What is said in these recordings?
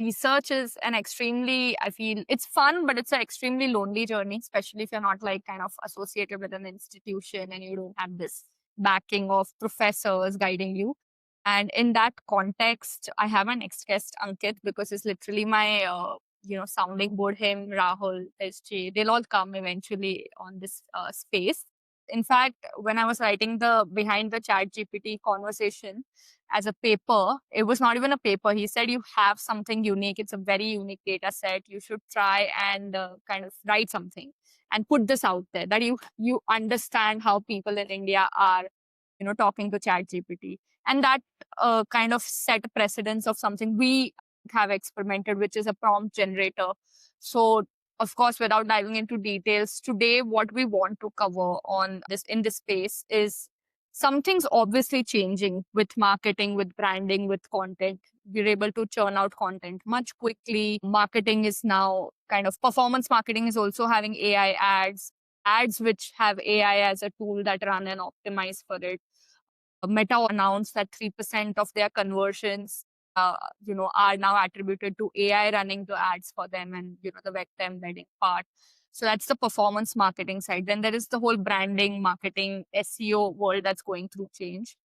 research is an extremely, I feel it's fun, but it's an extremely lonely journey, especially if you're not like kind of associated with an institution and you don't have this backing of professors guiding you. And in that context, I have my next guest, Ankit, because it's literally my, sounding board. Him, Rahul, SJ, they'll all come eventually on this space. In fact, when I was writing the behind the chat GPT conversation as a paper, it was not even a paper. He said, you have something unique. It's a very unique data set. You should try and kind of write something and put this out there that you understand how people in India are, talking to chat GPT. And that kind of set precedence of something we have experimented, which is a prompt generator. So of course, without diving into details, today what we want to cover on this in this space is something's obviously changing with marketing, with branding, with content. We're able to churn out content much quickly. Marketing is now kind of performance marketing is also having AI ads which have AI as a tool that run and optimize for it. Meta announced that 3% of their conversions, are now attributed to AI running the ads for them and, the vector embedding part. So that's the performance marketing side. Then there is the whole branding, marketing, SEO world that's going through change.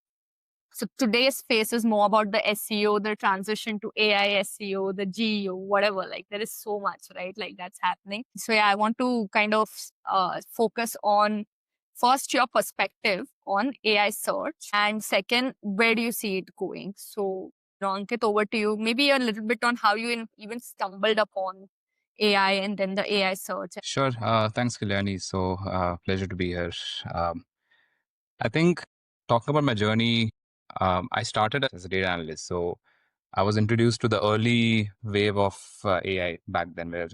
So today's space is more about the SEO, the transition to AI SEO, the GEO, whatever. Like there is so much, right? Like that's happening. So yeah, I want to kind of focus on first your perspective on AI search, and second, where do you see it going? So Ankit, over to you. Maybe a little bit on how you even stumbled upon AI and then the AI search. Sure. Thanks, Kalyani. So, pleasure to be here. Um, I think talking about my journey, I started as a data analyst. So, I was introduced to the early wave of AI back then, where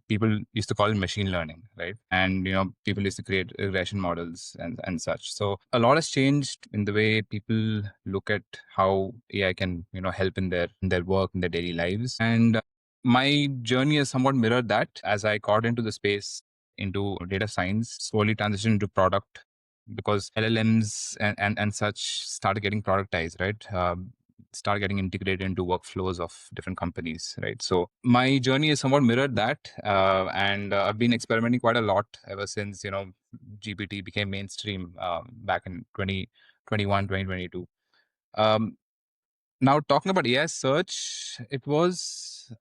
people used to call it machine learning, right? And people used to create regression models and such. So, a lot has changed in the way people look at how AI can help in their work, in their daily lives. And my journey has somewhat mirrored that as I got into the space, into data science, slowly transitioned into product, because LLMs and such started getting productized, right? Start getting integrated into workflows of different companies, right? So my journey is somewhat mirrored that, and I've been experimenting quite a lot ever since GPT became mainstream back in 2021, 2022. Um, Now talking about AI search, it was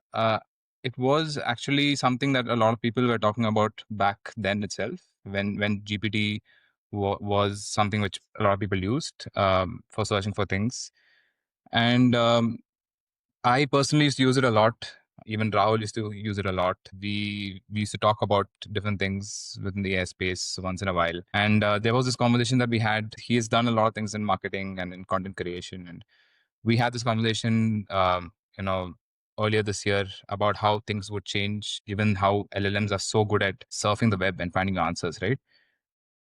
actually something that a lot of people were talking about back then itself, when GPT was something which a lot of people used for searching for things. And I personally used to use it a lot. Even Rahul used to use it a lot. We used to talk about different things within the AI space once in a while. And there was this conversation that we had. He has done a lot of things in marketing and in content creation. And we had this conversation, earlier this year about how things would change, given how LLMs are so good at surfing the web and finding answers, right?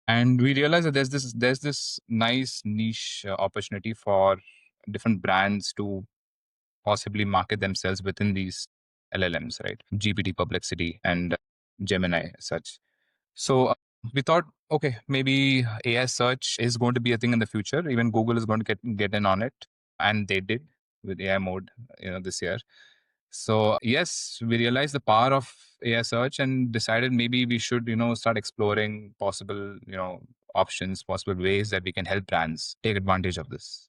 And we realized that there's this nice niche opportunity for different brands to possibly market themselves within these LLMs, right? GPT Perplexity and Gemini as such. So we thought, okay, maybe AI search is going to be a thing in the future. Even Google is going to get in on it, and they did with AI mode, this year. So yes, we realized the power of AI search and decided maybe we should, start exploring possible, options, possible ways that we can help brands take advantage of this.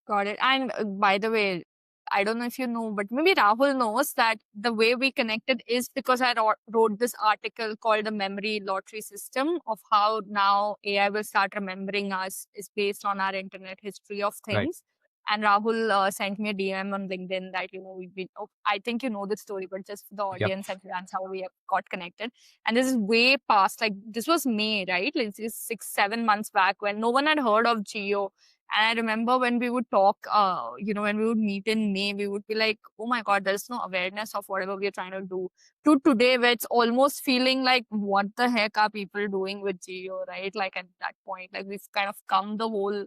Got it. And by the way, I don't know if you know, but maybe Rahul knows that the way we connected is because I wrote this article called the memory lottery system of how now AI will start remembering us is based on our internet history of Right. things. And Rahul sent me a DM on LinkedIn that, we've been, I think you know the story, but just for the Yep. audience, and that's how we have got connected. And this is way past, like this was May, right? Like this is 6, 7 months back when no one had heard of Geo. And I remember when we would talk, when we would meet in May, we would be like, oh my God, there's no awareness of whatever we're trying to do. To today, where it's almost feeling like, what the heck are people doing with Geo, right? Like at that point, like we've kind of come the whole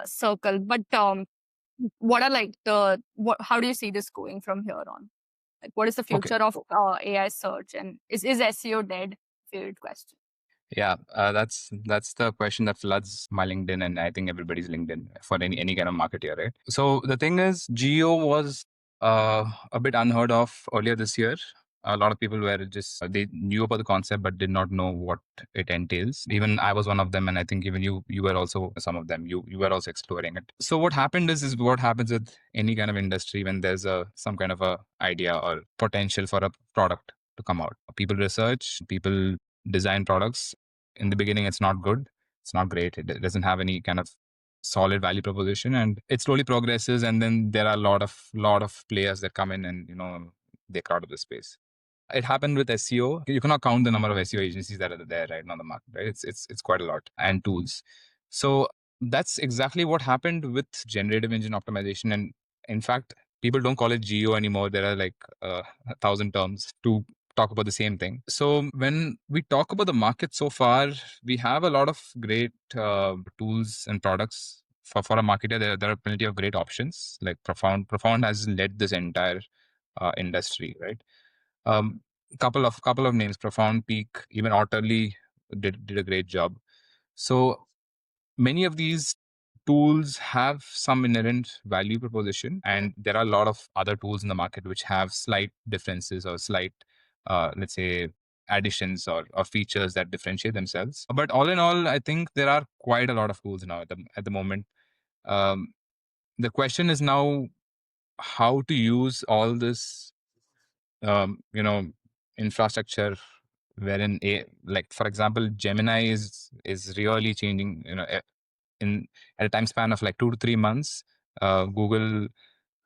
circle. But what are like how do you see this going from here on? Like, what is the Okay. future of AI search? And is SEO dead? Favorite question. Yeah, that's the question that floods my LinkedIn, and I think everybody's LinkedIn for any kind of marketer, right? So the thing is, Geo was a bit unheard of earlier this year. A lot of people were just they knew about the concept but did not know what it entails. Even I was one of them, and I think even you were also some of them. You were also exploring it. So what happened is what happens with any kind of industry when there's a some kind of a idea or potential for a product to come out. People research, people design products. In the beginning, it's not good. It's not great. It doesn't have any kind of solid value proposition, and it slowly progresses, and then there are a lot of players that come in and they crowd up the space. It happened with SEO. You cannot count the number of SEO agencies that are there right now on the market, right? It's quite a lot, and tools. So that's exactly what happened with generative engine optimization. And in fact, people don't call it GEO anymore. There are like 1,000 terms to talk about the same thing. So when we talk about the market so far, we have a lot of great tools and products for a marketer. There are plenty of great options. Like Profound has led this entire industry, right? Um, couple of names: Profound, Peak, even Otterly did a great job. So many of these tools have some inherent value proposition, and there are a lot of other tools in the market which have slight differences or slight, let's say, additions or features that differentiate themselves. But all in all, I think there are quite a lot of tools now at the moment. Um, the question is now how to use all this infrastructure, wherein like for example Gemini is really changing, in at a time span of like 2 to 3 months. Google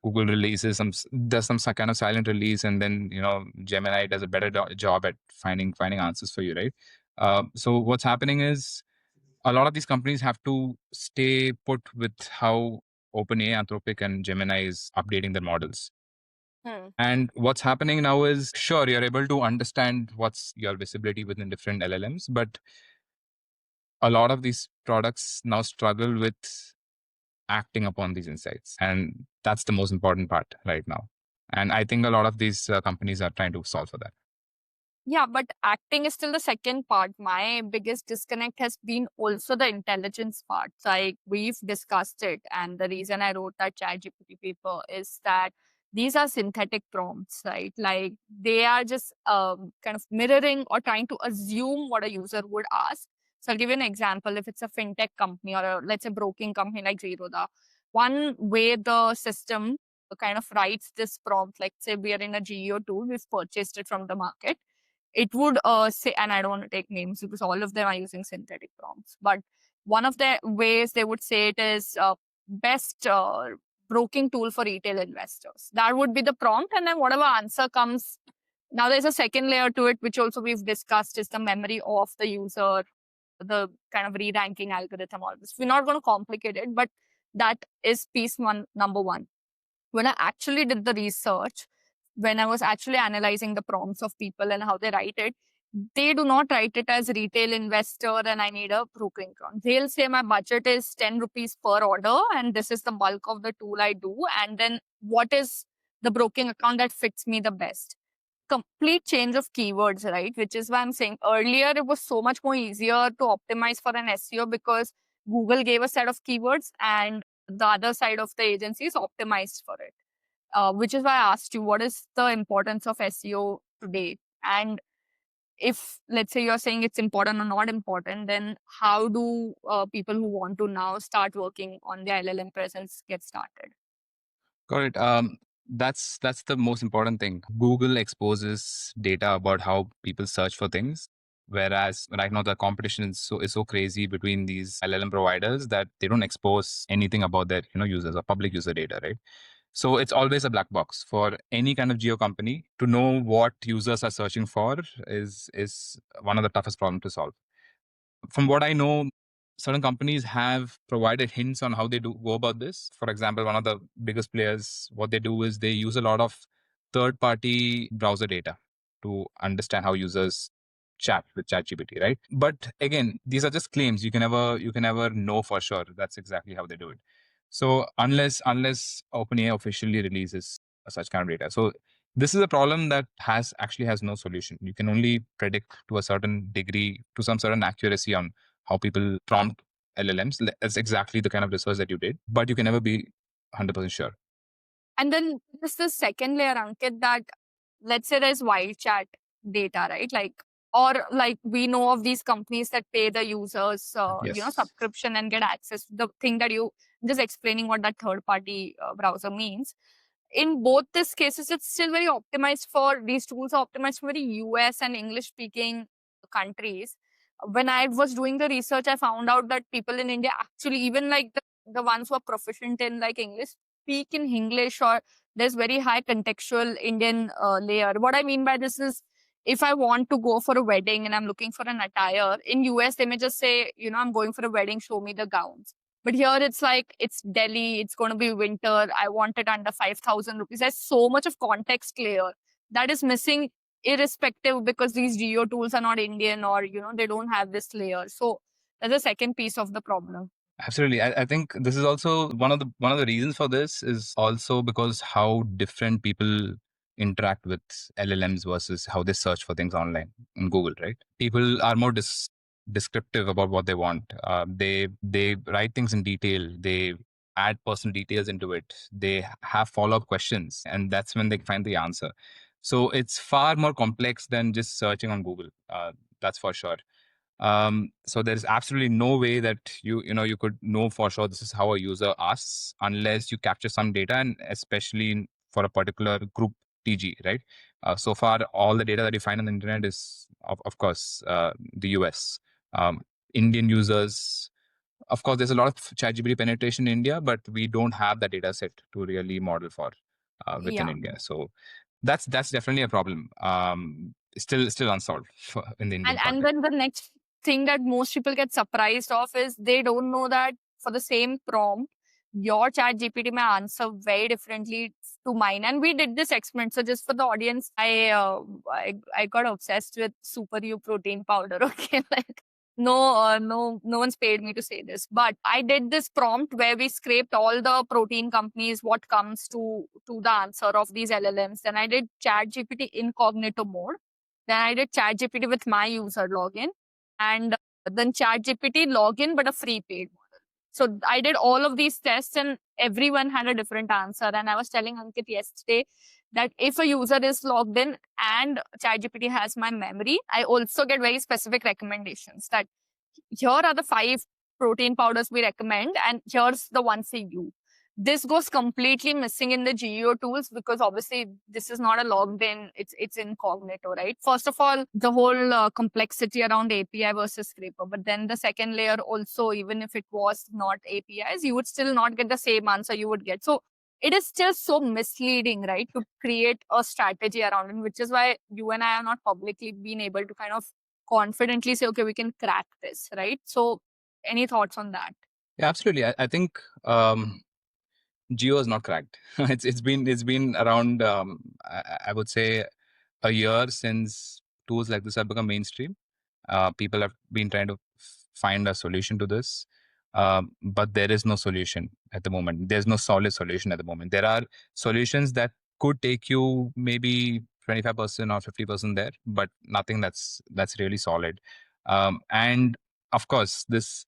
releases does some kind of silent release, and then Gemini does a better job at finding answers for you, right? So what's happening is a lot of these companies have to stay put with how OpenAI, Anthropic, and Gemini is updating their models. Hmm. And what's happening now is, sure, you're able to understand what's your visibility within different LLMs, but a lot of these products now struggle with acting upon these insights. And that's the most important part right now. And I think a lot of these companies are trying to solve for that. Yeah, but acting is still the second part. My biggest disconnect has been also the intelligence part. Like we've discussed it, and the reason I wrote that ChatGPT paper is that these are synthetic prompts, right? Like they are just kind of mirroring or trying to assume what a user would ask. So I'll give you an example. If it's a fintech company or let's say broking company like Zerodha, one way the system kind of writes this prompt, like say we are in a GEO tool, we've purchased it from the market, it would say, and I don't want to take names because all of them are using synthetic prompts, but one of the ways they would say it is best broking tool for retail investors. That would be the prompt, and then whatever answer comes. Now there's a second layer to it, which also we've discussed, is the memory of the user, the kind of re-ranking algorithm, all this. We're not going to complicate it, but that is piece one, number one. When I actually did the research, when I was actually analyzing the prompts of people and how they write it, they do not write it as retail investor and I need a broking account. They'll say my budget is 10 rupees per order and this is the bulk of the tool I do. And then what is the broking account that fits me the best? Complete change of keywords, right? Which is why I'm saying earlier it was so much more easier to optimize for an SEO because Google gave a set of keywords and the other side of the agency is optimized for it. Which is why I asked you, what is the importance of SEO today? And if, let's say, you're saying it's important or not important, then how do people who want to now start working on their LLM presence get started? Got it. That's the most important thing. Google exposes data about how people search for things, whereas right now the competition is so crazy between these LLM providers that they don't expose anything about their users or public user data, right? So it's always a black box for any kind of geo company. To know what users are searching for is one of the toughest problems to solve. From what I know, certain companies have provided hints on how they do go about this. For example, one of the biggest players, what they do is they use a lot of third-party browser data to understand how users chat with ChatGPT, right? But again, these are just claims. You can never know for sure that's exactly how they do it. So unless OpenAI officially releases such kind of data, so this is a problem that has no solution. You can only predict to a certain degree, to some certain accuracy on how people prompt LLMs. That's exactly the kind of research that you did, but you can never be 100% sure. And then there's the second layer, Ankit, that let's say there's wild chat data, right? Like, or like we know of these companies that pay the users, Yes. subscription and get access to the thing that you just explaining what that third party browser means. In both these cases, it's still very optimized for these tools are optimized for very US and English speaking countries. When I was doing the research, I found out that people in India actually, even like the ones who are proficient in like English, speak in English, or there's very high contextual Indian layer. What I mean by this is, if I want to go for a wedding and I'm looking for an attire, in US, they may just say, I'm going for a wedding, show me the gowns. But here it's like, it's Delhi, it's going to be winter, I want it under 5,000 rupees. There's so much of context layer that is missing, irrespective, because these GEO tools are not Indian, or, they don't have this layer. So that's the second piece of the problem. Absolutely. I think this is also one of the reasons for this is also because how different people interact with LLMs versus how they search for things online in Google, right? People are more descriptive about what they want. They write things in detail. They add personal details into it. They have follow up questions, and that's when they find the answer. So it's far more complex than just searching on Google. That's for sure. So there's absolutely no way that you could know for sure this is how a user asks unless you capture some data, and especially for a particular group TG, right? So far, all the data that you find on the internet is, of course, the US. Indian users, of course, there's a lot of ChatGPT penetration in India, but we don't have that data set to really model for within Yeah. India. So that's definitely a problem. Still unsolved in the And Indian and context. then the next thing that most people get surprised of is they don't know that for the same prompt, your chat GPT may answer very differently to mine. And we did this experiment. So just for the audience, I got obsessed with Super U protein powder. Okay. Like no one's paid me to say this. But I did this prompt where we scraped all the protein companies, what comes to the answer of these LLMs. Then I did chat GPT incognito mode. Then I did ChatGPT with my user login, and then ChatGPT login, but a free paid model. So I did all of these tests, and everyone had a different answer. And I was telling Ankit yesterday that if a user is logged in and ChatGPT has my memory, I also get very specific recommendations that here are the 5 protein powders we recommend, and here's the ones they use. This goes completely missing in the GEO tools because obviously this is not a logged in, it's incognito, right? First of all, the whole complexity around API versus scraper. But then the second layer also, even if it was not APIs, you would still not get the same answer you would get. So it is just so misleading, right? To create a strategy around it, which is why you and I have not publicly been able to kind of confidently say, okay, we can crack this, right? So, any thoughts on that? Yeah, absolutely. I think Geo is not cracked. It's been around. I would say a year since tools like this have become mainstream. People have been trying to find a solution to this, but there is no solution at the moment. There's no solid solution at the moment. There are solutions that could take you maybe 25% or 50% there, but nothing that's really solid. And of course, this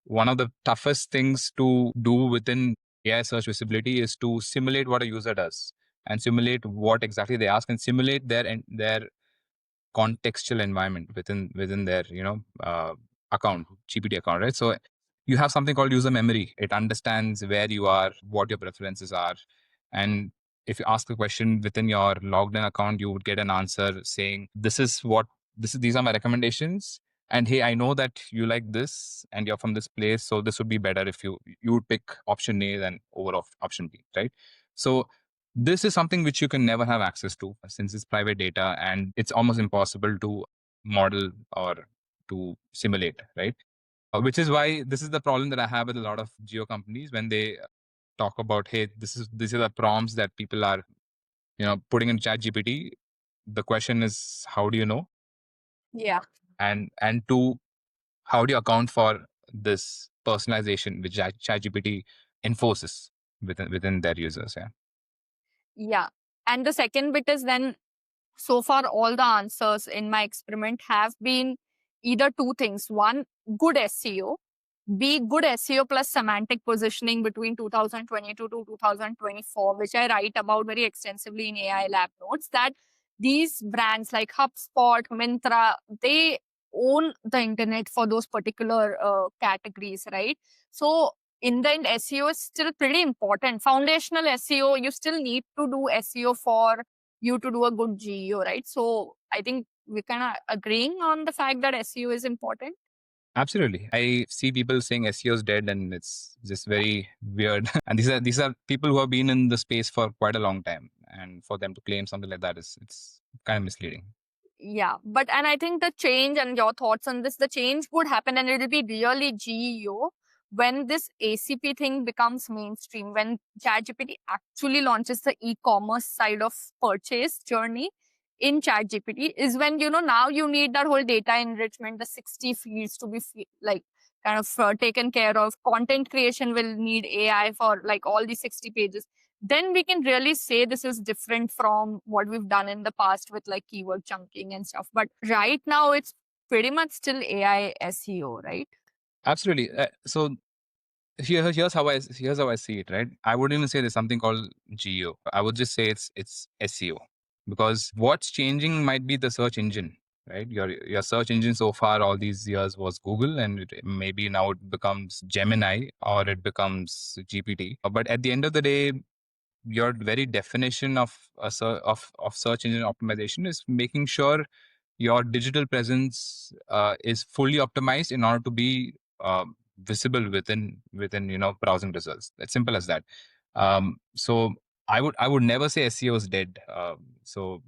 one of the toughest things to do within AI search visibility is to simulate what a user does and simulate what exactly they ask and simulate their contextual environment within their account, GPT account, right? So you have something called user memory. It understands where you are, what your preferences are, and if you ask a question within your logged in account, you would get an answer saying, these are my recommendations, and hey, I know that you like this and you're from this place, so this would be better if you would pick option A than over of option B, right? So this is something which you can never have access to since it's private data and it's almost impossible to model or to simulate, right? Which is why this is the problem that I have with a lot of geo companies when they talk about, hey, these are the prompts that people are putting in chat GPT. The question is, how do you know? Yeah. And two, how do you account for this personalization which chat GPT enforces within their users? Yeah. Yeah. And the second bit is then, so far, all the answers in my experiment have been either two things. One, good SEO. be good SEO plus semantic positioning between 2022 to 2024, which I write about very extensively in AI Lab Notes, that these brands like HubSpot, Myntra, they own the internet for those particular categories, right? So in the end, SEO is still pretty important. Foundational SEO, you still need to do SEO for you to do a good GEO, right? So I think we're kind of agreeing on the fact that SEO is important. Absolutely. I see people saying SEO is dead, and it's just very weird. And these are people who have been in the space for quite a long time. And for them to claim something like that is it's kind of misleading. Yeah, but and I think the change and your thoughts on this, the change would happen and it'll be really GEO when this ACP thing becomes mainstream, when ChatGPT actually launches the e-commerce side of purchase journey in ChatGPT, is when, you know, now you need that whole data enrichment, the 60 fields to be like kind of taken care of. Content creation will need AI for like all the 60 pages. Then we can really say this is different from what we've done in the past with like keyword chunking and stuff. But right now, it's pretty much still AI SEO, right? Absolutely. So here's how I see it. Right. I wouldn't even say there's something called GEO. I would just say it's SEO, because what's changing might be the search engine. Right. Your search engine so far all these years was Google, and maybe now it becomes Gemini or it becomes GPT. But at the end of the day, your very definition of of search engine optimization is making sure your digital presence is fully optimized in order to be visible within browsing results. It's simple as that. So I would never say SEO is dead. So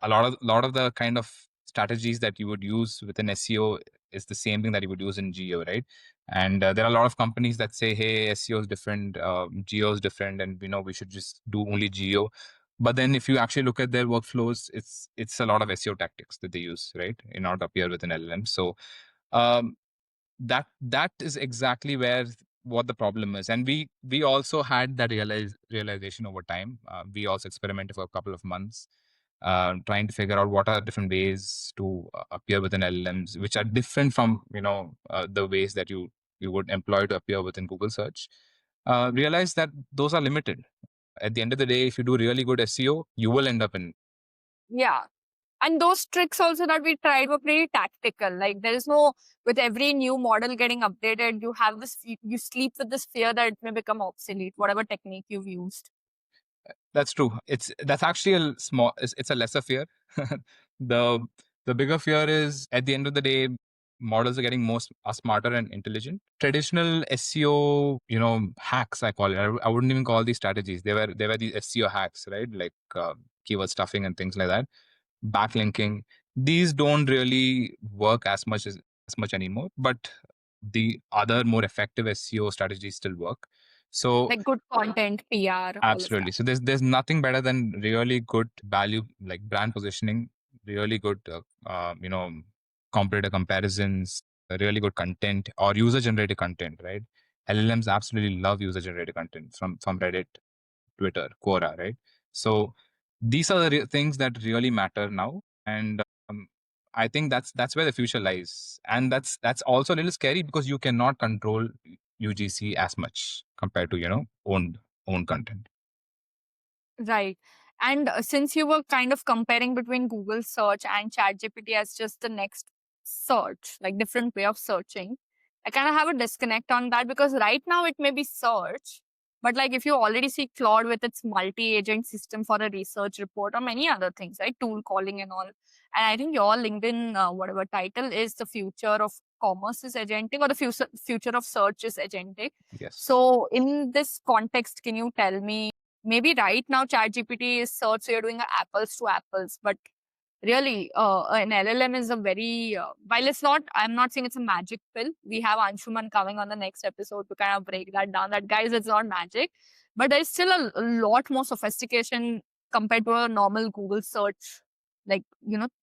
a lot of the kind of strategies that you would use within SEO is the same thing that you would use in GEO, right? And there are a lot of companies that say, hey, SEO is different, GEO is different, and we should just do only GEO. But then if you actually look at their workflows, it's a lot of SEO tactics that they use, right, in order to appear within LLM. So um, that is exactly where what the problem is. And we also had that realization over time. We also experimented for a couple of months, trying to figure out what are different ways to appear within LLMs, which are different from the ways that you would employ to appear within Google search. Realize that those are limited. At the end of the day, if you do really good SEO, you will end up in. Yeah. And those tricks also that we tried were pretty tactical. Like there is no, with every new model getting updated, you have this, you sleep with this fear that it may become obsolete, whatever technique you've used. That's true. That's actually a small. It's a lesser fear. the the bigger fear is at the end of the day, models are getting are smarter and intelligent. Traditional SEO, hacks, I call it. I wouldn't even call these strategies. They were these SEO hacks, right? Like keyword stuffing and things like that. Backlinking. These don't really work as much anymore. But the other more effective SEO strategies still work. So Like good content, PR, all of that. absolutely. So there's nothing better than really good value, like brand positioning, really good comparator comparisons, really good content or user generated content, right? LLMs absolutely love user generated content from Reddit, Twitter, Quora, right? So these are the things that really matter now, and I think that's where the future lies, and that's also a little scary because you cannot control UGC as much compared to owned content. Right. And since you were kind of comparing between Google search and ChatGPT as just the next search, like different way of searching, I kind of have a disconnect on that because right now it may be search, but like if you already see Claude with its multi-agent system for a research report or many other things, right? Tool calling and all. And I think your LinkedIn, whatever title is the future of commerce is agentic or the future of search is agentic. Yes. So in this context, can you tell me, maybe right now ChatGPT is search, so you're doing a apples to apples, but really an LLM is a very while it's not, I'm not saying it's a magic pill. We have Anshuman coming on the next episode to kind of break that down, that guys, it's not magic, but there's still a lot more sophistication compared to a normal Google search, like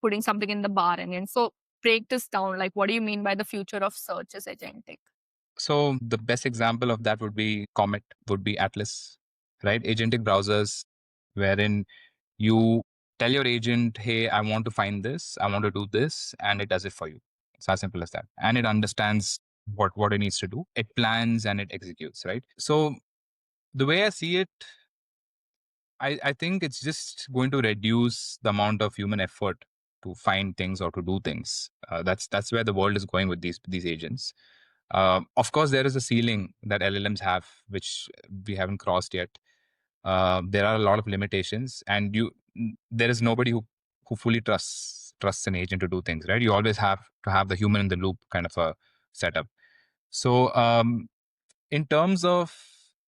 putting something in the bar and so break this down, like what do you mean by the future of search is agentic? So the best example of that would be Comet, would be Atlas, right? Agentic browsers, wherein you tell your agent, hey, I want to find this, I want to do this, and it does it for you. It's as simple as that. And it understands what it needs to do. It plans and it executes, right? So the way I see it, I think it's just going to reduce the amount of human effort to find things or to do things. That's where the world is going with these agents. Of course, there is a ceiling that LLMs have, which we haven't crossed yet. There are a lot of limitations, and there is nobody who fully trusts an agent to do things, right? You always have to have the human in the loop kind of a setup. So in terms of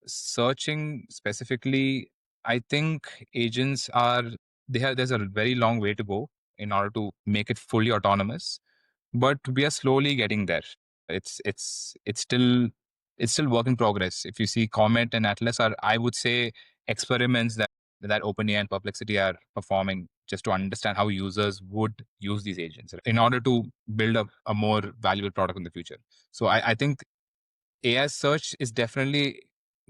searching specifically, I think agents are there's a very long way to go in order to make it fully autonomous, but we are slowly getting there. It's still work in progress. If you see Comet and Atlas are, I would say, experiments that OpenAI and Perplexity are performing just to understand how users would use these agents in order to build a more valuable product in the future. So I think AI search is definitely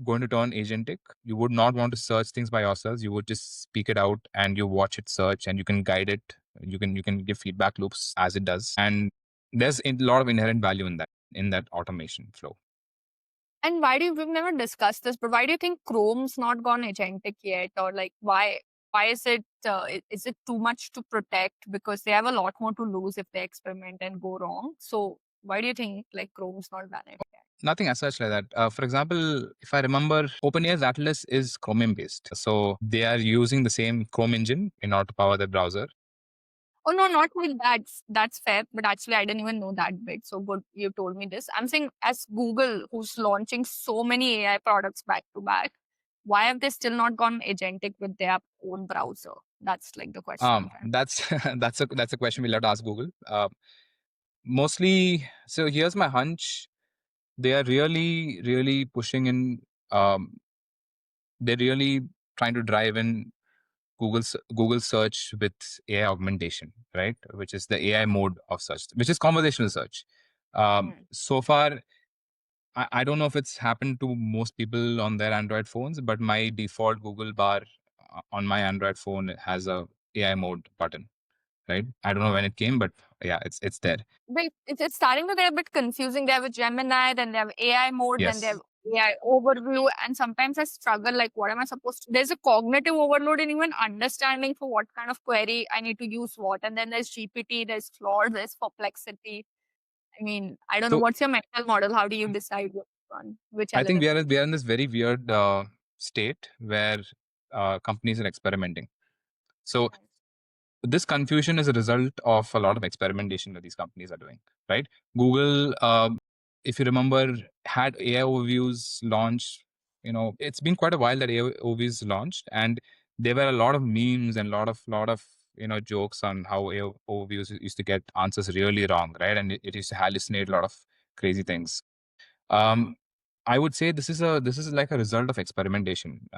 going to turn agentic. You would not want to search things by yourselves. You would just speak it out and you watch it search and you can guide it. You can give feedback loops as it does. And there's a lot of inherent value in that automation flow. And we've never discussed this, but why do you think Chrome's not gone agentic yet? Or like, why is it, is it too much to protect? Because they have a lot more to lose if they experiment and go wrong. So why do you think like Chrome's not done it yet? Nothing as such like that. For example, if I remember, OpenAI's Atlas is Chromium based. So they are using the same Chrome engine in order to power their browser. Oh no, not like that. That's fair. But actually, I didn't even know that bit. So good, you told me this. I'm saying, as Google, who's launching so many AI products back to back, why have they still not gone agentic with their own browser? That's like the question I'm trying. That's that's a question we'll have to ask Google. Mostly, so here's my hunch. They are really, really pushing in. Um, they're really trying to drive in Google search with AI augmentation, right? Which is the AI mode of search, which is conversational search. So far, I don't know if it's happened to most people on their Android phones, but my default Google bar on my Android phone has a AI mode button, right? I don't know when it came, but yeah, it's there. But it's starting to get a bit confusing. They have a Gemini, then they have AI mode, then they Yes. have AI overview, and sometimes I struggle like, what am I supposed to? There's a cognitive overload in even understanding for what kind of query I need to use what, and then there's GPT, there's flawed, there's perplexity. I mean, I don't know. So What's your mental model? How do you decide which one, which I think LLM? we are in this very weird state where companies are experimenting. So this confusion is a result of a lot of experimentation that these companies are doing, right? Google, if you remember, had AI overviews launch. It's been quite a while that AI overviews launched, and there were a lot of memes and lot of jokes on how AI overviews used to get answers really wrong, right? And it used to hallucinate a lot of crazy things. um, I would say this is like a result of experimentation.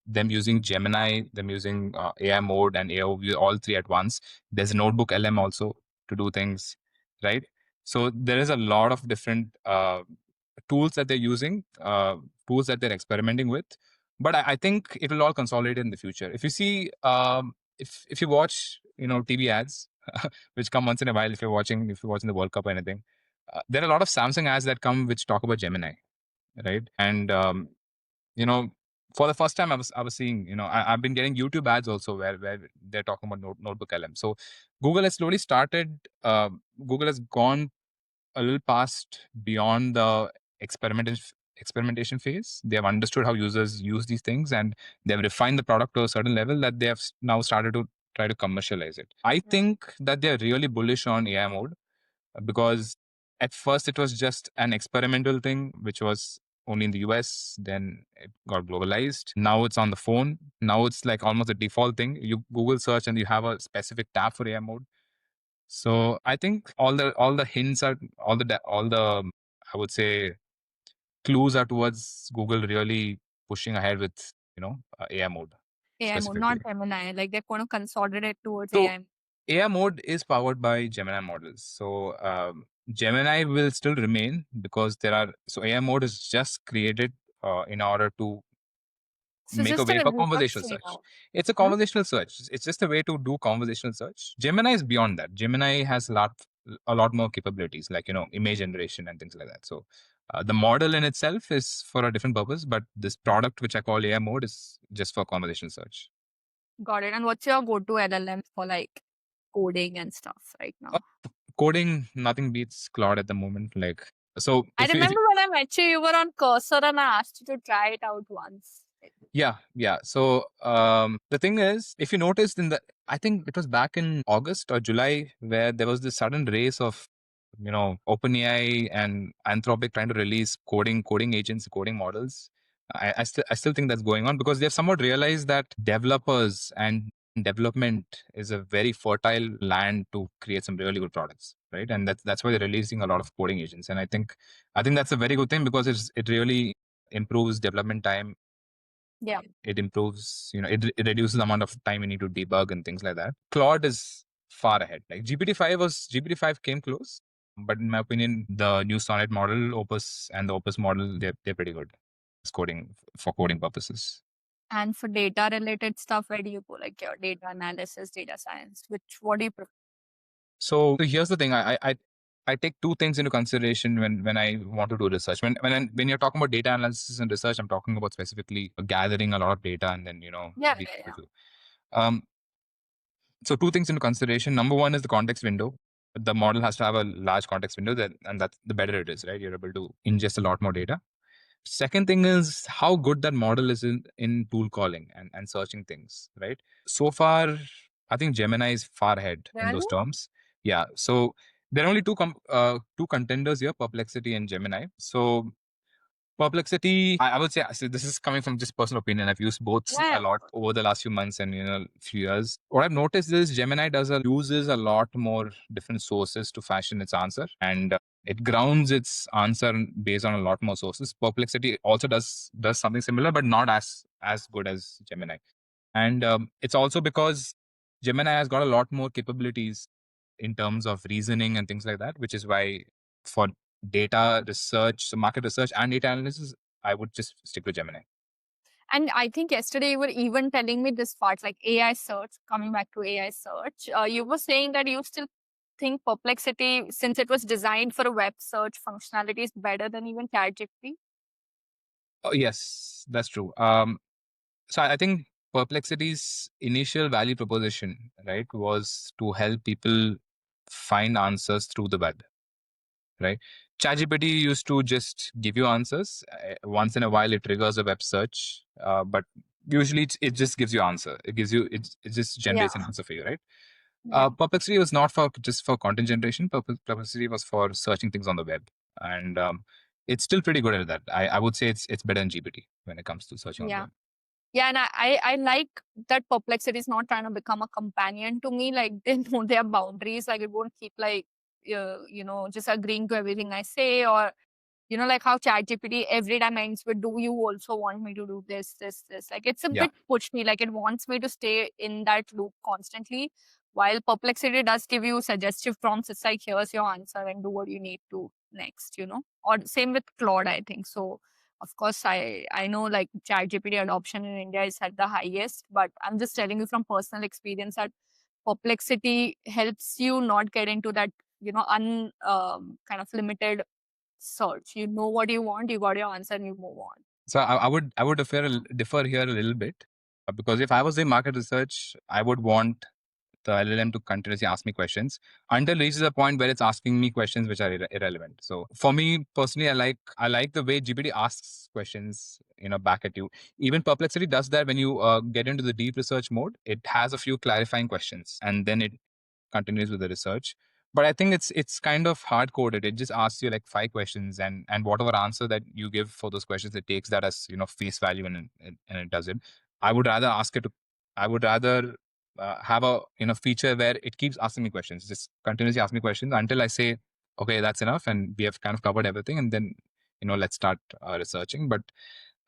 Them using Gemini, them using AI mode and AOV, all three at once. There's a notebook LM also to do things, right? So there is a lot of different tools that they're using, tools that they're experimenting with. But I think it will all consolidate in the future. If you see, if you watch, TV ads, which come once in a while, if you're watching the World Cup or anything, there are a lot of Samsung ads that come which talk about Gemini, right? And you know, for the first time, I was seeing, I've been getting YouTube ads also where they're talking about Notebook LM. So Google has slowly started. Google has gone a little past beyond the experimentation phase. They have understood how users use these things, and they have refined the product to a certain level that they have now started to try to commercialize it. I think that they're really bullish on AI mode because at first it was just an experimental thing, which was only in the US. Then it got globalized. Now it's on the phone. Now it's like almost a default thing. You Google search and you have a specific tab for AI mode. So I think all the hints are all the I would say clues are towards Google really pushing ahead with AI mode AI mode, not specifically. Gemini. Like they're going to consolidate towards So AI. AI mode is powered by Gemini models. So Gemini will still remain because AI mode is just created in order to So make a just an way for conversational industry search. now. It's a Hmm? conversational search. It's just a way to do conversational search. Gemini is beyond that. Gemini has a lot. a lot more capabilities, like, image generation and things like that. So the model in itself is for a different purpose, but this product, which I call AI mode, is just for conversation search. Got it. And what's your go-to LLM for like coding and stuff right Uh, now? Coding, nothing beats Claude at the moment. Like, so I if remember when I met you, you were on Cursor and I asked you to try it out once. yeah. So the thing is, if you noticed I think it was back in August or July, where there was this sudden race of, OpenAI and Anthropic trying to release coding agents, coding models. I still think that's going on because they've somewhat realized that developers and development is a very fertile land to create some really good products, right? And that's why they're releasing a lot of coding agents. And I think that's a very good thing because it really improves development time. Yeah. It improves, it reduces the amount of time you need to debug and things like that. Claude is far ahead. Like GPT-5 came close, but in my opinion, the new Sonnet model, Opus, and the Opus model, they're pretty good. It's coding for coding purposes. And for data related stuff, where do you go? Like your data analysis, data science, what do you prefer? So here's the thing. I take two things into consideration when I want to do research. When you're talking about data analysis and research, I'm talking about specifically gathering a lot of data and then Yeah, being yeah, able yeah. to. Um, So two things into consideration. Number one is the context window. The model has to have a large context window, and that's the better it is, right? You're able to ingest a lot more data. Second thing is how good that model is in tool calling and searching things, right? So far, I think Gemini is far ahead in Really? those terms. Yeah. So there are only two contenders here, Perplexity and Gemini. So Perplexity, I would say, so this is coming from just personal opinion. I've used both Yeah, a yeah, of lot course. over the last few months and few years. What I've noticed is Gemini uses a lot more different sources to fashion its answer, and it grounds its answer based on a lot more sources. Perplexity also does something similar, but not as good as Gemini. And it's also because Gemini has got a lot more capabilities in terms of reasoning and things like that, which is why for data research, so market research and data analysis, I would just stick to Gemini. And I think yesterday you were even telling me this part, like AI search, coming back to AI search. You were saying that you still think Perplexity, since it was designed for a web search functionality, is better than even ChatGPT. Oh, yes, that's true. So I think Perplexity's initial value proposition, right, was to help people find answers through the web, right? ChatGPT used to just give you answers. Once in a while, it triggers a web search, but usually it just gives you answer. It just Yeah, generates an answer for you, right? yeah. Perplexity was not for just for content generation. Perplexity was for searching things on the web, and it's still pretty good at that. I would say it's better than GPT when it comes to searching on the Yeah. web. Yeah, and I like that Perplexity is not trying to become a companion to me. Like they know their boundaries. Like it won't keep like just agreeing to everything I say, or like how ChatGPT every time ends with, "Do you also want me to do this, this, this?" Like it's a Yeah. bit pushy. Like it wants me to stay in that loop constantly. While Perplexity does give you suggestive prompts, it's like, "Here's your answer and do what you need to next." Or same with Claude, I think. So of course, I know like ChatGPT adoption in India is at the highest, but I'm just telling you from personal experience that Perplexity helps you not get into that kind of limited search. You know what you want, you got your answer, and you move on. So I would differ here a little bit because if I was in market research, I would want the LLM to continuously ask me questions until it reaches a point where it's asking me questions which are irrelevant. So for me personally, I like the way GPT asks questions, back at you. Even Perplexity does that when you get into the deep research mode. It has a few clarifying questions, and then it continues with the research. But I think it's kind of hard coded. It just asks you like five questions, and whatever answer that you give for those questions, it takes that as face value, and it does it. I would rather ask it to. I would rather have a feature where it keeps asking me questions, just continuously ask me questions until I say, okay, that's enough, and we have kind of covered everything, and then let's start researching. But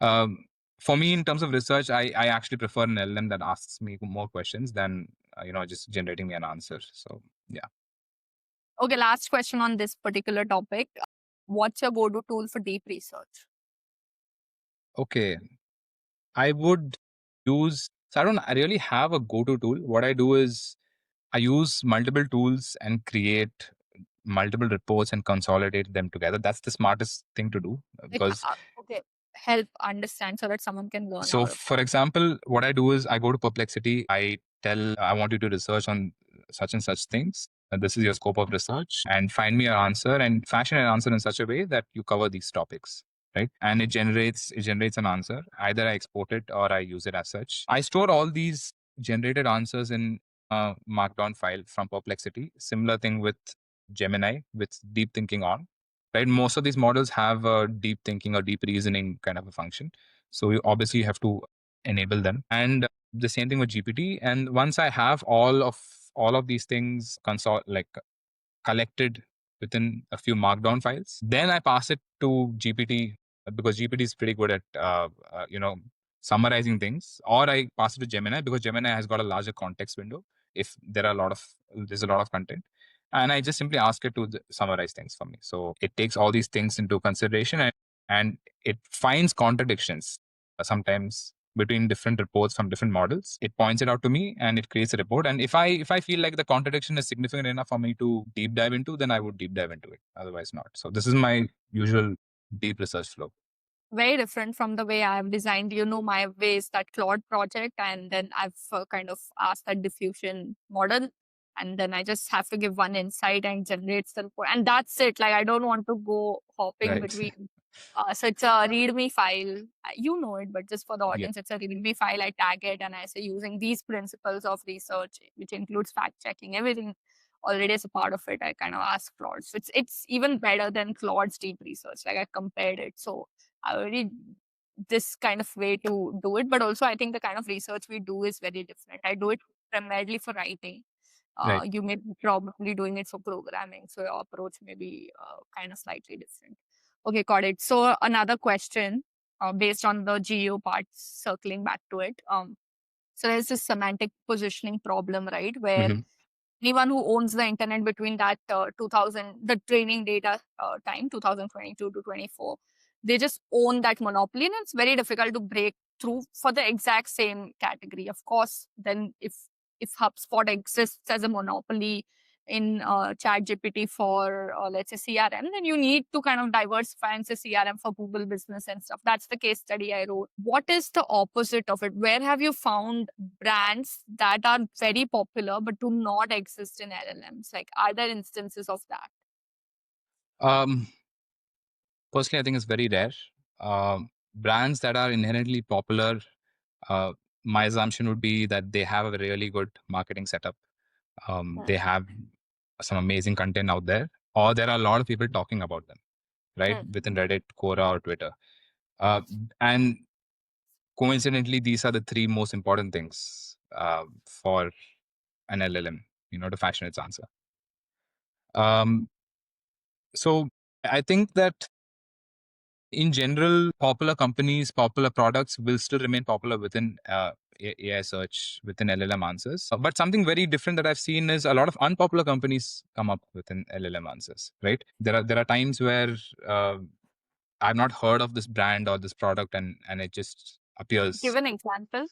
um, for me, in terms of research, I actually prefer an LLM that asks me more questions than just generating me an answer. So yeah. Okay, last question on this particular topic. What's your go-to tool for deep research? Okay, I would use. So I really have a go-to tool. What I do is I use multiple tools and create multiple reports and consolidate them together. That's the smartest thing to do Like, because okay, help understand so that someone can learn so out of for example, what I do is I go to Perplexity, I tell I want you to research on such and such things. This is your scope of research and find me an answer and fashion an answer in such a way that you cover these topics. Right. And it generates an answer. Either I export it or I use it as such. I store all these generated answers in a markdown file from Perplexity. Similar thing with Gemini with deep thinking on. Right. Most of these models have a deep thinking or deep reasoning kind of a function. So you obviously have to enable them. And the same thing with GPT. And once I have all of these things like collected within a few markdown files, then I pass it to GPT because GPT is pretty good at summarizing things. Or I pass it to Gemini because Gemini has got a larger context window if there's a lot of content. And I just simply ask it to summarize things for me. So it takes all these things into consideration and it finds contradictions sometimes between different reports from different models. It points it out to me and it creates a report. And if I feel like the contradiction is significant enough for me to deep dive into, then I would deep dive into it. Otherwise not. So this is my usual deep research flow. very different from the way I've designed, my ways that Claude project. And then I've kind of asked that diffusion model. And then I just have to give one insight and generates the report. And that's it. Like, I don't want to go hopping Right. between. So it's a README file. You know it, but just for the Yeah. audience, it's a README file. I tag it and I say using these principles of research, which includes fact checking, everything already as a part of it. I kind of ask Claude. So it's even better than Claude's deep research. Like, I compared it. So I already this kind of way to do it, but also I think the kind of research we do is very different. I do it primarily for writing. Right. You may be probably doing it for programming, so your approach may be kind of slightly different. Okay, got it. So another question based on the GEO part, circling back to it. So there's this semantic positioning problem, right? Where Mhm. anyone who owns the internet between that 2000 the training data time 2022 to 24, they just own that monopoly, and it's very difficult to break through for the exact same category. Of course, then if HubSpot exists as a monopoly in chat gpt for let's say crm, then you need to kind of diversify and say crm for google business and stuff. That's the case study I wrote. What is the opposite of it? Where have you found brands that are very popular but do not exist in llms? Like, are there instances of that? Um, Personally, I think it's very rare. Brands that are inherently popular, uh, my assumption would be that they have a really good marketing setup. Hmm. They have some amazing content out there, or there are a lot of people talking about them, right? Hmm. Within Reddit, Quora, or Twitter. Uh, and coincidentally, these are the three most important things for an LLM, to fashion its answer. Um, so I think that in general, popular companies, popular products will still remain popular within AI search, within LLM answers. But something very different that I've seen is a lot of unpopular companies come up within LLM answers, right? There are times where I've not heard of this brand or this product, and it just Give appears. an example.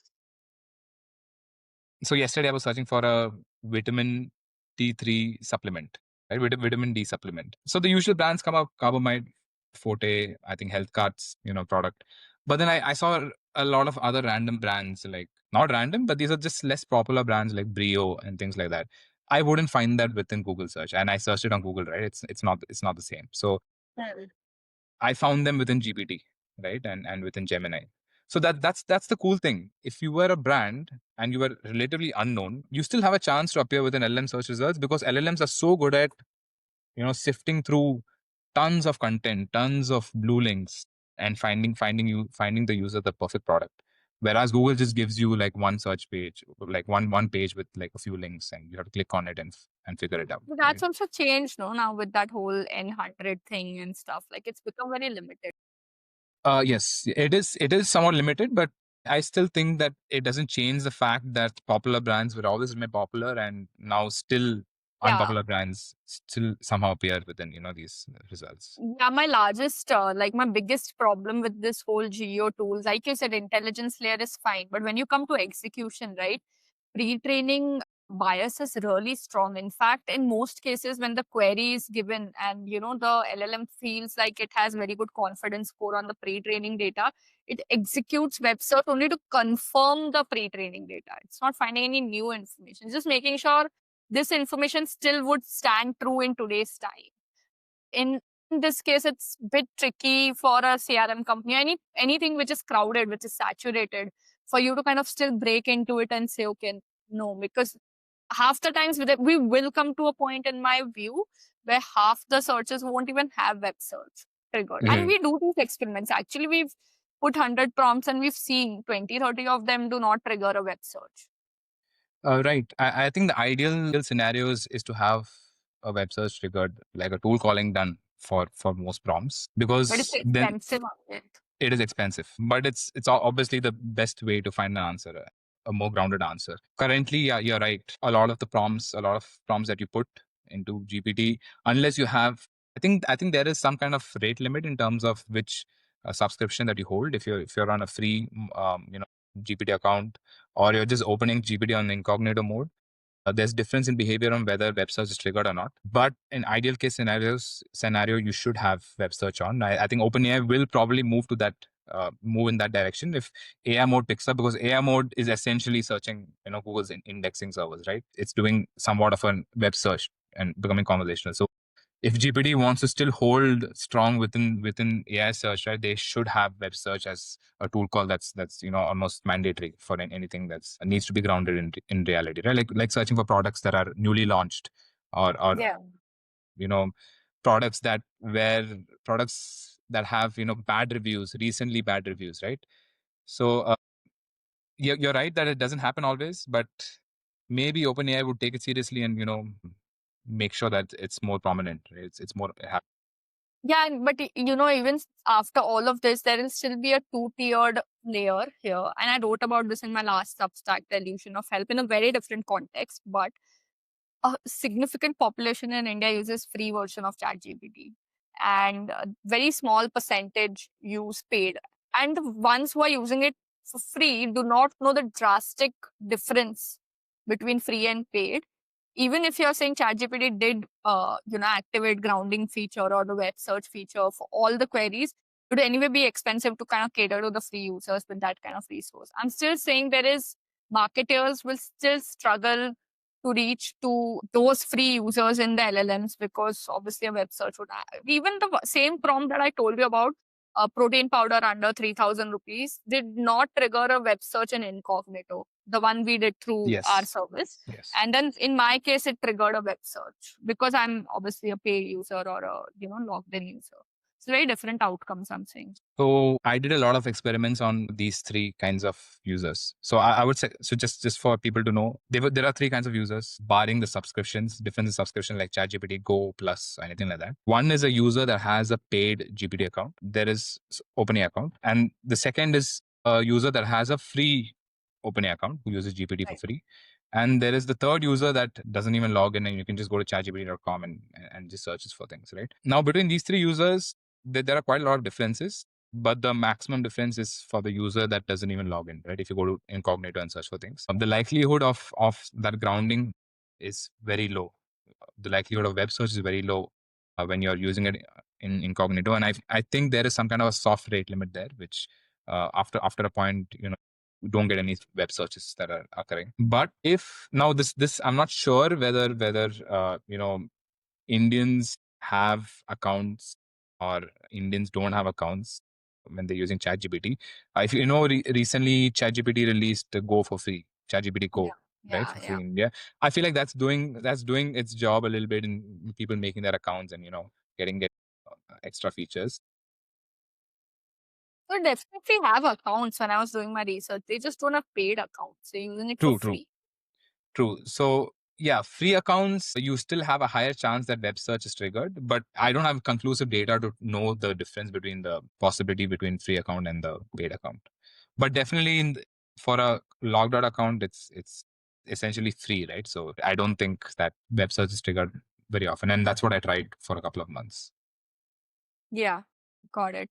So yesterday I was searching for a vitamin D3 supplement, right? Vitamin D supplement. So the usual brands come up: Carbamide, Forte, I think Health Cards, product. But then I saw a lot of other random brands, like not random, but these are just less popular brands like Brio and things like that. I wouldn't find that within Google search, and I searched it on Google, right? It's not the same. So Hmm. I found them within GPT, right, and within Gemini. So that's the cool thing. If you were a brand and you were relatively unknown, you still have a chance to appear within LLM search results because LLMs are so good at sifting through tons of content, tons of blue links, and finding the user the perfect product. Whereas Google just gives you like one search page, like one page with like a few links, and you have to click on it and figure it out. But Right? that's also changed, no, now with that whole n100 thing and stuff. Like, it's become very limited. Yes, it is somewhat limited, but I still think that it doesn't change the fact that popular brands will always remain popular, and now still Yeah. unpopular brands still somehow appear within these results. Yeah, my largest, like my biggest problem with this whole GEO tool, like you said, intelligence layer is fine. But when you come to execution, right? Pre-training bias is really strong. In fact, in most cases, when the query is given and the LLM feels like it has very good confidence score on the pre-training data, it executes web search only to confirm the pre-training data. It's not finding any new information, it's just making sure this information still would stand true in today's time. In this case, it's a bit tricky for a CRM company. Anything which is crowded, which is saturated, for you to kind of still break into it and say, okay, no, because half the times we will come to a point, in my view, where half the searches won't even have web search triggered. And we do these experiments. Actually, we've put 100 prompts and we've seen 20, 30 of them do not trigger a web search. Right. I think the ideal scenarios is to have a web search triggered, like a tool calling done for most prompts, But it's because then expensive. it is expensive, but it's obviously the best way to find an answer, a more grounded answer. Currently, yeah, you're right. A lot of prompts that you put into GPT, unless you have, I think there is some kind of rate limit in terms of which subscription that you hold. If you're on a free, GPT account, or you're just opening GPT on incognito mode, there's difference in behavior on whether web search is triggered or not. But in ideal case scenario, you should have web search on. I think OpenAI will probably move to that, move in that direction if AI mode picks up, because AI mode is essentially searching, Google's indexing servers, right? It's doing somewhat of a web search and becoming conversational. So if GPT wants to still hold strong within AI search, right, they should have web search as a tool call that's almost mandatory for anything that's needs to be grounded in reality, right? Like searching for products that are newly launched, or Yeah. you know products that have bad reviews, recently bad reviews, right? So you're right that it doesn't happen always, but maybe OpenAI would take it seriously and make sure that it's more prominent. Right? It's more. Yeah, but even after all of this, there will still be a two-tiered layer here. And I wrote about this in my last Substack, The Illusion of Help, in a very different context. But a significant population in India uses free version of ChatGPT, and a very small percentage use paid. And the ones who are using it for free do not know the drastic difference between free and paid. Even if you're saying ChatGPT did, activate grounding feature or the web search feature for all the queries, it would anyway be expensive to kind of cater to the free users with that kind of resource. I'm still saying there is marketers will still struggle to reach to those free users in the LLMs, because obviously a web search would even the same prompt that I told you about, protein powder under 3,000 rupees, did not trigger a web search in incognito, the one we did through our Yes. service. Yes. And then in my case, it triggered a web search because I'm obviously a paid user or a logged in user. It's very different outcomes, I'm saying. So I did a lot of experiments on these three kinds of users. So I would say, so just for people to know, there are three kinds of users, barring the subscriptions, different subscription like ChatGPT Go Plus, anything like that. One is a user that has a paid GPT account. There is OpenAI account, and the second is a user that has a free OpenAI account who uses GPT for Right. free. And there is the third user that doesn't even log in, and you can just go to chatgpt.com and just searches for things, right? Now, between these three users, there are quite a lot of differences, but the maximum difference is for the user that doesn't even log in, right? If you go to incognito and search for things, the likelihood of that grounding is very low. The likelihood of web search is very low when you're using it in incognito. And I think there is some kind of a soft rate limit there, which after a point, you don't get any web searches that are occurring. But if now this I'm not sure whether Indians have accounts or Indians don't have accounts when they're using ChatGPT. If you know, recently ChatGPT released Go for free, ChatGPT Yeah. Go, right, Yeah. for free Yeah. in India. I feel like that's doing its job a little bit in people making their accounts and getting extra features. So definitely have accounts when I was doing my research. They just don't have paid accounts. They're using it for True, true. free. True. So yeah, free accounts, you still have a higher chance that web search is triggered, but I don't have conclusive data to know the difference between the possibility between free account and the paid account. But definitely for a logged out account, it's essentially free, right? So I don't think that web search is triggered very often, and that's what I tried for a couple of months. Yeah, got it.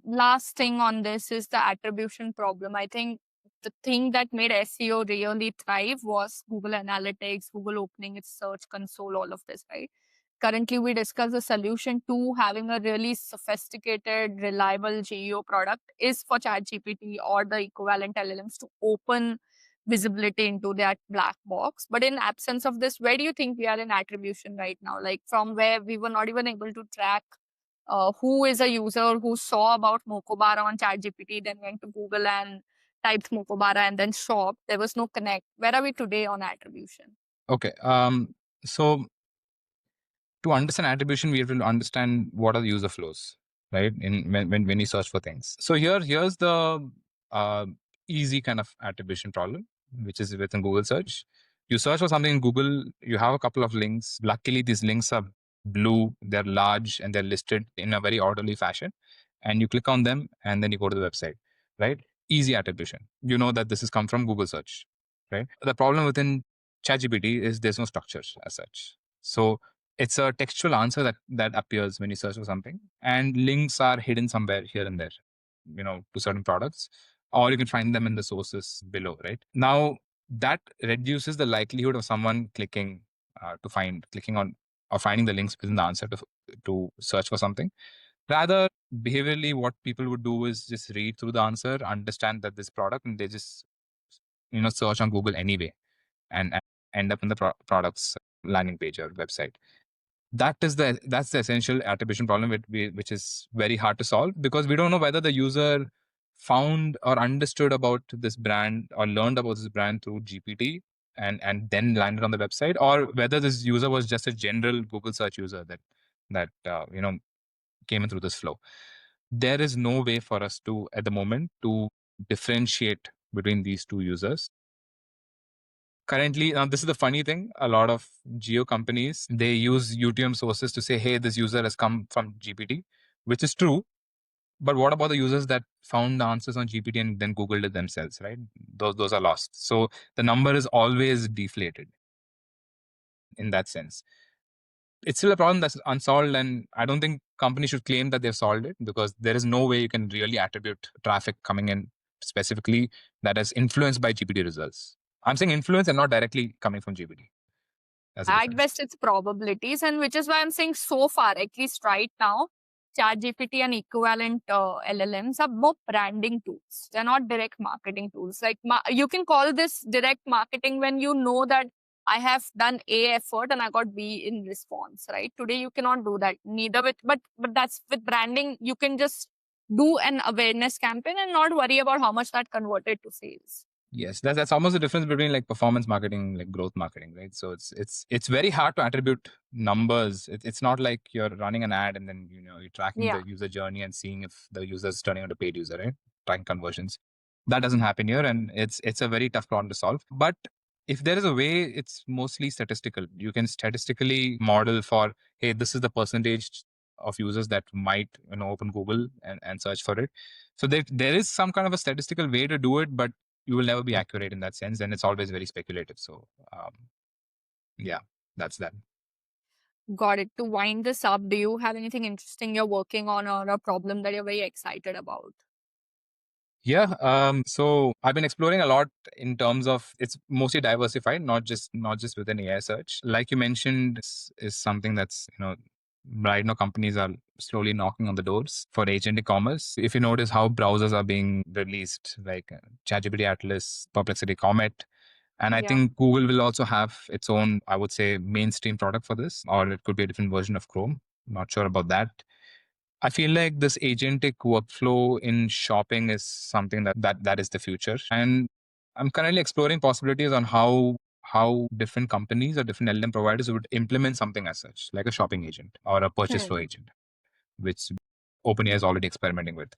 Last thing on this is the attribution problem. I think the thing that made SEO really thrive was Google Analytics, Google opening its search console, all of this, right? Currently, we discuss the solution to having a really sophisticated, reliable GEO product is for ChatGPT or the equivalent LLMs to open visibility into that black box. But in absence of this, where do you think we are in attribution right now? Like from where we were not even able to track who is a user who saw about Mokobara on ChatGPT, then went to Google and typed Mokobara and then shop. There was no connect. Where are we today on attribution? Okay. So to understand attribution, we have to understand what are the user flows, right? When you search for things. So here's the uh, easy kind of attribution problem, which is within Google search. You search for something in Google, you have a couple of links. Luckily, these links are blue, they're large, and they're listed in a very orderly fashion. And you click on them, and then you go to the website, right? Easy attribution. You know that this has come from Google search, right? The problem within ChatGPT is there's no structures as such. So it's a textual answer that appears when you search for something, and links are hidden somewhere here and there, to certain products, or you can find them in the sources below, right? Now that reduces the likelihood of someone clicking on or finding the links within the answer to search for something. Rather, behaviorally, what people would do is just read through the answer, understand that this product, and they just search on Google anyway, and end up in the product's landing page or website. That's the essential attribution problem, which is very hard to solve, because we don't know whether the user found or understood about this brand or learned about this brand through GPT and then landed on the website, or whether this user was just a general Google search user that came in through this flow. There is no way for us to, at the moment, to differentiate between these two users currently. Now, this is the funny thing: a lot of geo companies, they use UTM sources to say, hey, this user has come from GPT, which is true. But what about the users that found the answers on GPT and then Googled it themselves, right? Those are lost. So the number is always deflated in that sense. It's still a problem that's unsolved, and I don't think companies should claim that they've solved it, because there is no way you can really attribute traffic coming in specifically that is influenced by GPT results. I'm saying influence and not directly coming from GPT. That's the At difference. best, it's probabilities, and which is why I'm saying so far, at least right now, ChatGPT and equivalent LLMs are more branding tools. They're not direct marketing tools. Like you can call this direct marketing when you know that I have done A effort and I got B in response. Right? Today you cannot do that. Neither with but that's with branding. You can just do an awareness campaign and not worry about how much that converted to sales. Yes, that's almost the difference between like performance marketing, like growth marketing, right? So it's very hard to attribute numbers. It's not like you're running an ad and then you're tracking Yeah. the user journey and seeing if the user is turning into a paid user, right? Tracking conversions. That doesn't happen here, and it's a very tough problem to solve. But if there is a way, it's mostly statistical. You can statistically model for, hey, this is the percentage of users that might open Google and search for it. So there is some kind of a statistical way to do it, but you will never be accurate in that sense, and it's always very speculative. So yeah, that's that. Got it. To wind this up, do you have anything interesting you're working on or a problem that you're very excited about? Yeah. So I've been exploring a lot in terms of, it's mostly diversified, not just within AI search. Like you mentioned, is something that's right now companies are slowly knocking on the doors for agentic commerce. If you notice how browsers are being released, like ChatGPT Atlas, Perplexity, Comet, and I Yeah. think Google will also have its own, I would say, mainstream product for this, or it could be a different version of Chrome. Not sure about that. I feel like this agentic workflow in shopping is something that is the future. And I'm currently exploring possibilities on how different companies or different LLM providers would implement something as such, like a shopping agent or a purchase flow Hmm. agent, which OpenAI is already experimenting with.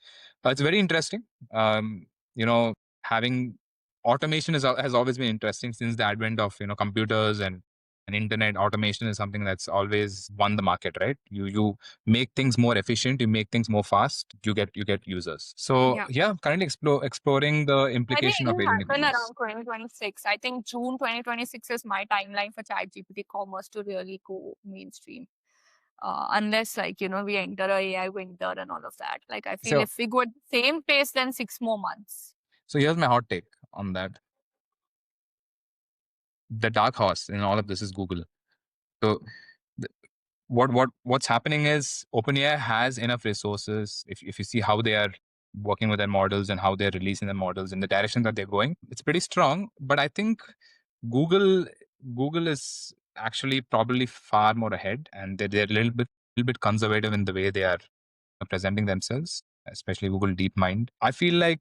It's very interesting. You know, having automation has always been interesting since the advent of computers and internet. Automation is something that's always won the market, right? You make things more efficient, you make things more fast, you get users. So Yeah. yeah, currently exploring the I think implication it of will agentic happen commerce. around 2026. I think June 2026 is my timeline for ChatGPT commerce to really go mainstream. Unless we enter a AI winter and all of that. Like I feel So if we go at the same pace, then 6 more months. so here's my hot take. on that. The dark horse in all of this is Google. So th- what's happening is OpenAI has enough resources. If you see how they are working with their models and how they're releasing the models in the direction that they're going, it's pretty strong. But I think Google Google is actually probably far more ahead, and they're a little bit conservative in the way they are presenting themselves, especially Google DeepMind. I feel like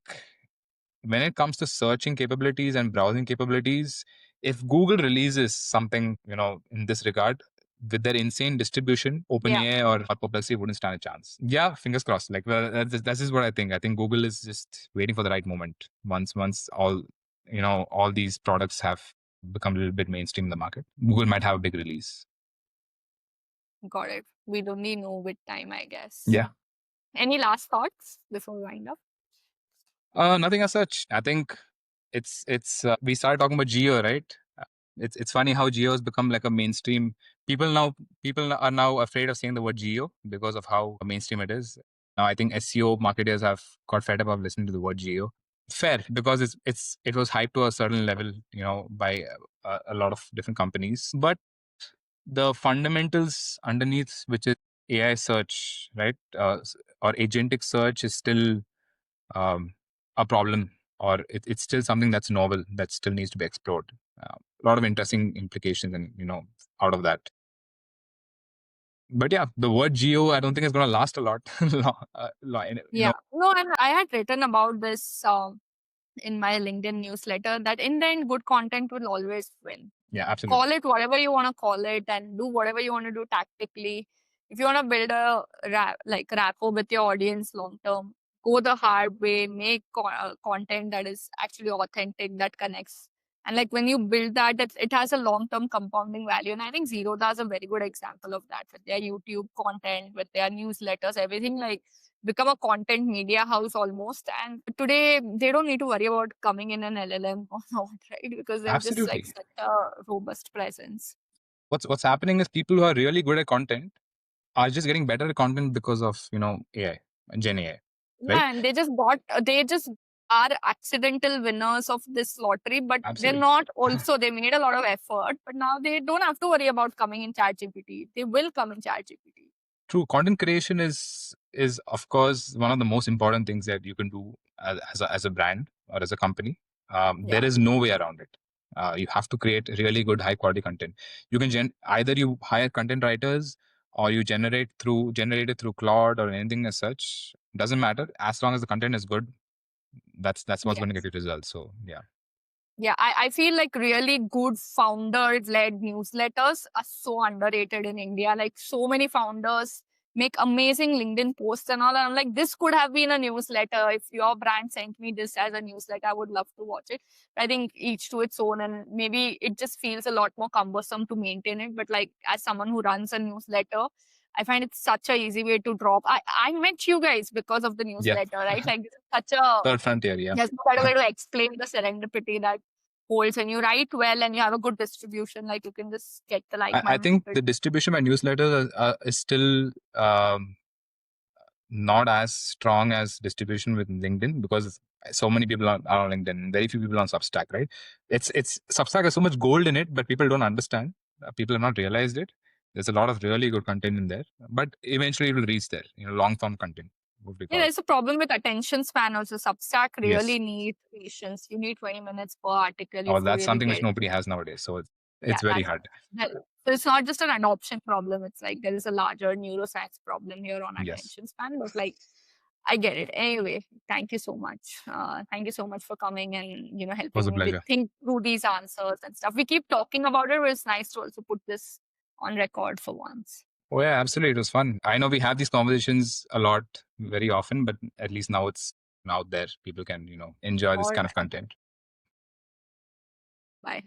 when it comes to searching capabilities and browsing capabilities, if Google releases something, in this regard, with their insane distribution, Yeah, OpenAI or Perplexity wouldn't stand a chance. Yeah, fingers crossed. Like, well, that's just what I think. I think Google is just waiting for the right moment. Once all these products have become a little bit mainstream in the market, Google might have a big release. got it. We'd only know with time, I guess. Yeah. Any last thoughts before we wind up? Nothing as such. I think we started talking about GEO, right? It's funny how GEO has become like a mainstream. People are now afraid of saying the word GEO because of how mainstream it is. Now I think SEO marketers have got fed up of listening to the word GEO. Fair, because it was hyped to a certain level, by a lot of different companies. But the fundamentals underneath, which is AI search, right, or agentic search, is still a problem, or it's still something that's novel that still needs to be explored. A lot of interesting implications, and out of that. But yeah, the word geo, I don't think is going to last a lot. Yeah. No, and I had written about this in my LinkedIn newsletter that in the end, good content will always win. Yeah, absolutely. Call it whatever you want to call it and do whatever you want to do tactically. If you want to build a rapport with your audience long term, go the hard way, make content that is actually authentic, that connects. And like when you build that, it has a long term compounding value. And I think Zero does a very good example of that with their YouTube content, with their newsletters, everything like become a content media house almost. And today they don't need to worry about coming in an LLM or not, right? Because they have just like Absolutely. such a robust presence. What's happening is people who are really good at content are just getting better at content because of AI and Gen AI, right? Yeah, and they just are accidental winners of this lottery, but they're Absolutely. not also, they made a lot of effort, but now they don't have to worry about coming in ChatGPT. They will come in ChatGPT. True. Content creation is of course one of the most important things that you can do as a brand or as a company. Yeah. There is no way around it. You have to create really good high quality content. You can either you hire content writers, or you generate it through Claude or anything as such. Doesn't matter, as long as the content is good. That's what's going to Yes. get you results. So yeah. Yeah, I feel like really good founder-led newsletters are so underrated in India. Like so many founders make amazing LinkedIn posts and all. And I'm like, this could have been a newsletter. If your brand sent me this as a newsletter, I would love to watch it. I think each to its own, and maybe it just feels a lot more cumbersome to maintain it. But like as someone who runs a newsletter, I find it's such a easy way to drop. I met you guys because of the Yeah. newsletter, right? Like this is such a Third frontier. Yeah. there's no better way to explain the serendipity that holds, and you write well and you have a good distribution. Like you can just get the I like-minded think people. the distribution by newsletters is still not as strong as distribution with LinkedIn, because so many people are on LinkedIn and very few people on Substack, right? It's Substack has so much gold in it, but people don't understand. People have not realized it. There's a lot of really good content in there, but eventually it will reach there. Long form content, what we Yeah, call. there's a problem with attention span also. Substack Yes. really needs patience. You need 20 minutes per article Oh, if you that's really something which get. nobody has nowadays. So Yeah, it's very that's hard. that, so it's not just an adoption problem. It's like there is a larger neuroscience problem here on Yes. attention span. But like I get it. Anyway, thank you so much. Thank you so much for coming and It was helping a me with pleasure. think through these answers and stuff. We keep talking about it, but it's nice to also put this on record for once. Oh yeah, absolutely. It was fun. I know we have these conversations a lot, very often, but at least now it's out there. People can, enjoy this All kind of right. content. Bye.